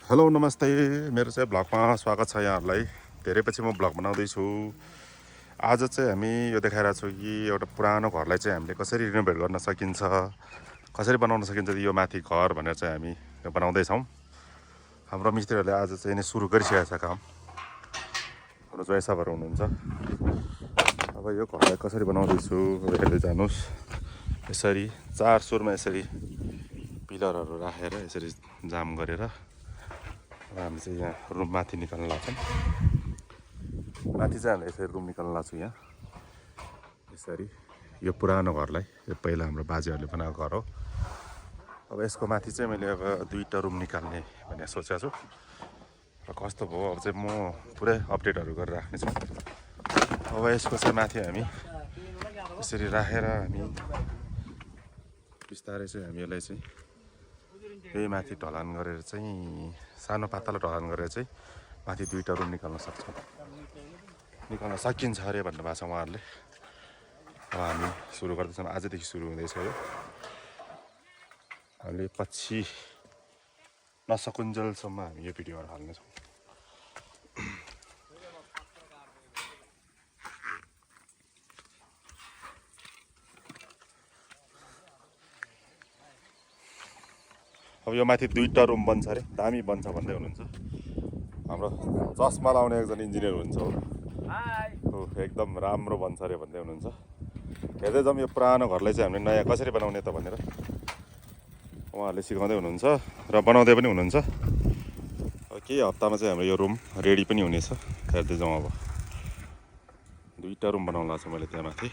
Hello नमस्ते, मेरो चाहिँ ब्लगमा स्वागत छ यहाँहरूलाई। धेरै पछि म ब्लग बनाउँदैछु। आज चाहिँ हामी यो देखाइरहेको छु कि एउटा पुरानो घरलाई चाहिँ हामीले कसरी रिनोभेट गर्न सकिन्छ, कसरी बनाउन सकिन्छ यो माथि घर भनेर चाहिँ हामी यो बनाउँदैछौँ। हाम्रो मिस्त्रीहरूले आज चाहिँ सुरु गरिसकेको छ काम। हाम्रो जोइ साहबहरू हुनुहुन्छ। अब यो घरलाई कसरी बनाउँदैछु हेर्दै जानुहोस्। यसरी 4 सुरमा यसरी पिलरहरू राखेर यसरी जाम गरेर हामी चाहिँ यहाँ रुम माथि निकाल्न लाग्छौँ। माथि चाहिँ हामीले यसरी रुम निकाल्न लाग्छौँ। यहाँ यसरी यो पुरानो घरलाई, यो पहिला हाम्रो बाजेहरूले बनाएको घर हो। अब यसको माथि चाहिँ मैले अब 2टा रुम निकाल्ने भनेर सोचेको छु। र कस्तो भयो अब चाहिँ म पुरै अपडेटहरू गरेर राख्नेछु। अब यसको चाहिँ माथि हामी यसरी राखेर हामी बिस्तारै चाहिँ हामी यसलाई चाहिँ यही माथि ढलान गरेर चाहिँ सानो पातलो ढलान गरेर चाहिँ माथि 2टा रुम निकाल्न सक्छौँ, निकाल्न सकिन्छ अरे भन्नुभएको छ उहाँहरूले। अब हामी सुरु गर्दैछौँ। आजदेखि सुरु हुँदैछ यो। हामीले पछि नसकुन्जेलसम्म हामी यो भिडियोहरू हाल्नेछौँ। अब यो माथि 2टा रुम बन्छ अरे, दामी बन्छ भन्दै हुनुहुन्छ। हाम्रो चस्मा लाउने एकजना इन्जिनियर हुन्छ हो, एकदम राम्रो बन्छ अरे भन्दै हुनुहुन्छ। हेर्दै जाउँ यो पुरानो घरलाई चाहिँ हामीले नयाँ कसरी बनाउने त भनेर उहाँहरूले सिकाउँदै हुनुहुन्छ र बनाउँदै पनि हुनुहुन्छ। केही हप्तामा चाहिँ हाम्रो यो रुम रेडी पनि हुनेछ। हेर्दै जाउँ। अब 2टा रुम बनाउन लाग्छु मैले त्यहाँ माथि।